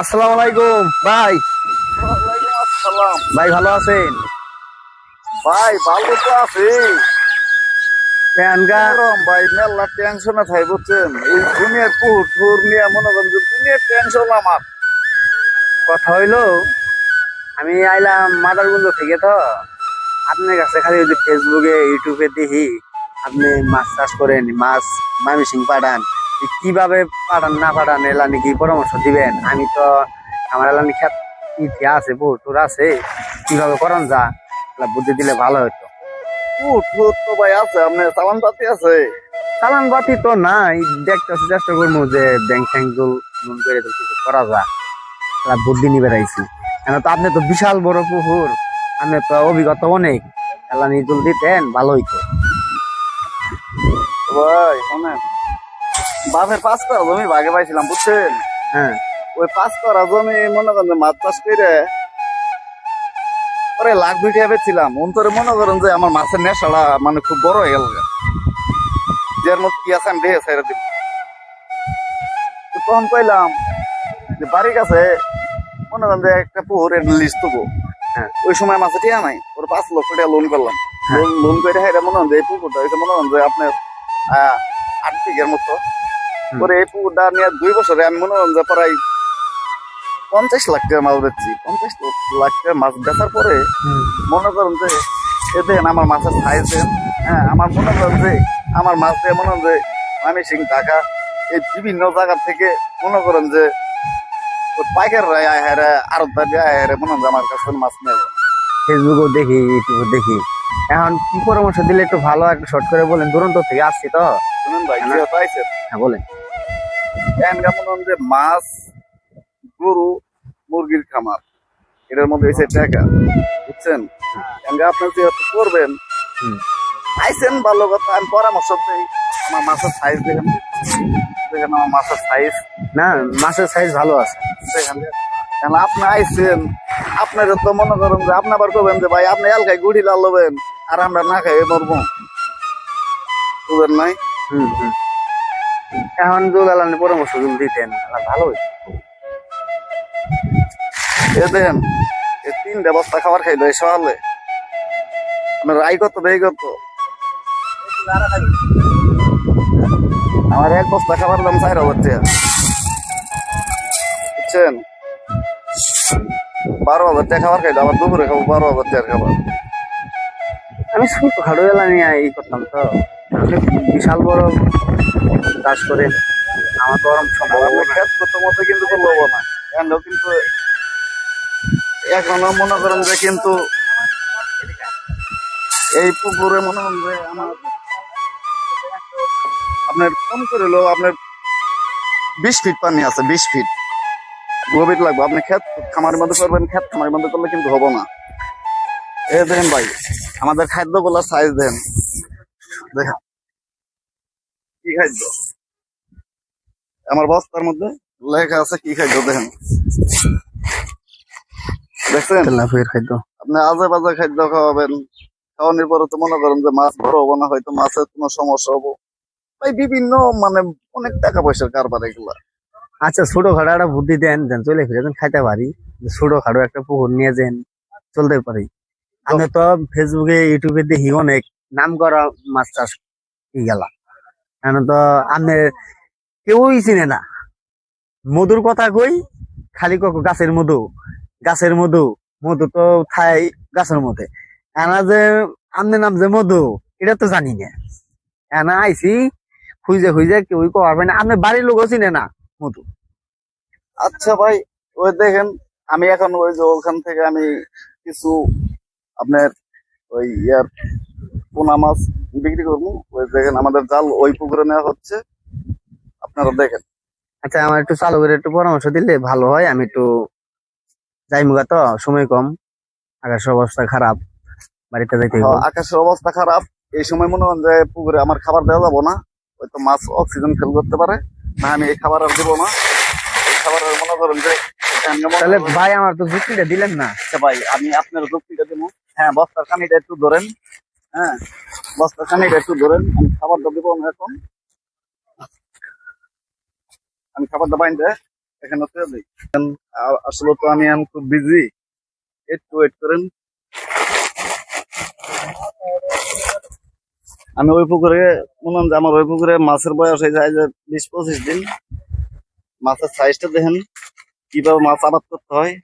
আসসালামু আলাইকুম ভাই। ওয়ালাইকুম আসসালাম। ভাই ভালো আছেন? ভাই ভালো তো আছি। ফ্যানগা গরম ভাই, মেলা টেনশনে থাই বুঝছেন। এই দুনিয়ার টুর নিয়ে মনে করেন যে দুনিয়ার টেনশন আমার। কথা হইলো, আমি আইলাম মাদারগঞ্জ থেকে। তো আপনার কাছে খালি ওই যে ফেসবুকে ইউটিউবে দেখি আপনি মাছ চাষ করেন, মাছ ময়মনসিং পাঠান। কিভাবে পাঠান না পাঠান এলানি কি পরামর্শ দিবেন? আমি তো আমার এলানি খেত ইতিহাস আছে, পুকুর আছে, কিভাবে করান যা বুদ্ধি দিলে ভালো হতো। টুর তো ভাই আছে, আপনার চালান পাতি আছে। চালান বাতি তো নাই, দেখতেছি চেষ্টা করবো যে ব্যাংক ট্যাঙ্ক লোন করে তো কিছু করা যায়। বুদ্ধি নিবে রাইছি কেন, তো আপনি তো বিশাল বড় পুকুর, আপনি তো অভিজ্ঞতা অনেক, এলানি জল দিতেন ভালো হইতো। ভাই শোনেন, বাপের 5 কাঠা জমি ভাগে পাইছিলাম বুঝছেন। হ্যাঁ, ওই 5 কাঠা জমি মনে করেন যে মাছ চাষ করে পরে লাখ 2 টাকা পেয়েছিলাম। অন্তরে মনে করেন যে আমার মাছের নেশাটা মানে খুব বড় হয়ে গেল। যার মধ্যে কি আছে আমি দেখে ছেড়ে দিব। তো তখন কইলাম যে বাড়ির কাছে মনে করেন যে একটা পুকুরের লিস্ট দেবো। হ্যাঁ, ওই সময় মাছে টিয়া নাই, ওর 5 লক্ষ টাকা লোন করলাম। হ্যাঁ। লোন করে হেরে মনে করেন যে এই পুকুরটা হয়েছে মনে করেন যে আপনার 8 বিঘের মতো। পরে এই পুকুরটা নিয়ে 2 বছরে আমি মনে করেন যে প্রায় 50 লাখ টাকা মাছ বেচছি। 50 লাখ টাকা মাছ বেচার পরে মনে করেন যে এ দেখেন আমার মাছের সাইজ দেন। হ্যাঁ, আমার মনে করেন যে আমার মাছ দিয়ে মনে করেন যে ময়মনসিং, ঢাকা এই বিভিন্ন জায়গা থেকে মনে করেন যে পাইকার আরবদারি আয় মনে হয় আমার কাছে মাছ নেবে। ফেসবুকেও দেখি, ইউটিউবে দেখি। এখন কি পরামর্শ দিলে একটু ভালো, একটু শর্ট করে বলেন, দুরন্ত থেকে আসছি তো। শুনুন ভাই, হ্যাঁ, যেহেতু আইসেন হ্যাঁ বলেন। মনে হয় যে মাছ, গরু, মুরগির খামার, এটার মধ্যে হয়েছে টাকা বুঝছেন। আপনি যেহেতু করবেন হুম। আইসেন ভালো কথা, আমি পরামর্শ দিই। আমার মাছের সাইজ দেখেন, দেখেন আমার মাছের সাইজ না, মাছের সাইজ ভালো আছে। দেখেন। কেন আপনি আইসেন, আপনার তো মনে করেন যে আপনি আবার করবেন যে ভাই আপনি এলাকায় গুড়ি লাল লবেন আর আমরা না খাই মরবো, বুঝলেন নাই। হম হম। এখন জল এলানি পরামর্শ জল দিতেন ভালো হইতো। এ দেখেন, এই 3 বস্তা খাবার খাইলো এই সকালে। আপনার রায় কত ব্যয় কত? আমার 1 বস্তা খাবার দাম 4,000 টাকা বুঝছেন। 12,000 টাকা খাবার খাইলো, আবার দুপুরে খাবো 12,000 টাকার খাবার। আমি ছোট খাটো এলানি ই করতাম তো, আপনি বিশাল বড় চাষ করেন, আমার তো ওরম সম্ভব আপনি না। খেত কত মতো কিন্তু করবো না এখনো, কিন্তু এখনো মনে করেন যে কিন্তু এই পুকুরে মনে করেন যে আমার আপনার কম করে হলো আপনার 20 ফিট পানি আছে, 20 ফিট গভীর লাগবে। আপনি খেত খামারের মধ্যে করবেন, খেত খামারের মধ্যে করলে কিন্তু হবো না। এ দেখেন ভাই, আমাদের খাদ্যগুলোর সাইজ দেন, দেখেন কি খাদ্য আমার বস্তার মধ্যে লেখা আছে, কি খাদ্য দেখেন, দেখছেন। তেলাপিয়ার খাদ্য। আপনি আজে বাজে খাদ্য খাওয়াবেন, খাওয়ানোর পরে তো মনে করেন যে মাছ বড় হবো না, হয়তো মাছের কোনো সমস্যা হবো ভাই। বিভিন্ন মানে অনেক টাকা পয়সার কারবার এগুলা। আচ্ছা, ছোট খাটো একটা বুদ্ধি দেন, দেন চলে ফিরে যেন খাইতে পারি। ছোট খাটো একটা পুকুর নিয়ে যেন চলতে পারি। আমি তো ফেসবুকে ইউটিউবে দেখি অনেক নাম করা মাছ চাষ গেলা, এখন তো আপনি কেউই চিনে না। মধুর কথা কই, খালি গাছের মধু, গাছের মধু, মধু তো খাই গাছের মধ্যে। এনা যে আপনার নাম যে মধু, এটা তো জানি না। এনা আইসি খুঁজে খুঁজে কেউই পারবে না, আপনার বাড়ির লোকও চিনে না মধু। আচ্ছা ভাই, ওই দেখেন আমি এখন ওই যে ওখান থেকে আমি কিছু আপনার ওই ইয়ার পোনা মাছ বিক্রি করবো। ওই দেখেন আমাদের জাল ওই পুকুরে নেওয়া হচ্ছে, আপনারা দেখেন। আচ্ছা, আমার একটু চালু করে একটু পরামর্শ দিলে ভালো হয়। আমি একটু যাইমুগা তো, সময় কম, আকাশের অবস্থা খারাপ, বাড়িতে যাইতে হইব। আকাশের অবস্থা খারাপ, এই সময় মনে হয় যে পুকুরে আমার খাবার দেওয়া যাবো না, হয়তো মাছ অক্সিজেন ফেল করতে পারে না, আমি এই খাবার আর দেবো না। এই খাবার আর মনে করেন যে তাহলে ভাই আমার তো যুক্তিটা দিলেন না। আচ্ছা ভাই, আমি আপনার যুক্তিটা দেবো। হ্যাঁ, বস্তার কানিটা একটু ধরেন। হ্যাঁ, বস্তার কানিটা একটু ধরেন, আমি খাবারটা দেবো না এখন। আমি খাবারটা বাইন্দে এখানে তো দিই। আসলে তো আমি এখন খুব বিজি, একটু ওয়েট করেন। আমি ওই পুকুরে মনে হয় যে আমার ওই পুকুরে মাছের বয়স হয়ে যায় যে 20-25 দিন। মাছের সাইজটা দেখেন কিভাবে মাছ আবাদ করতে হয়।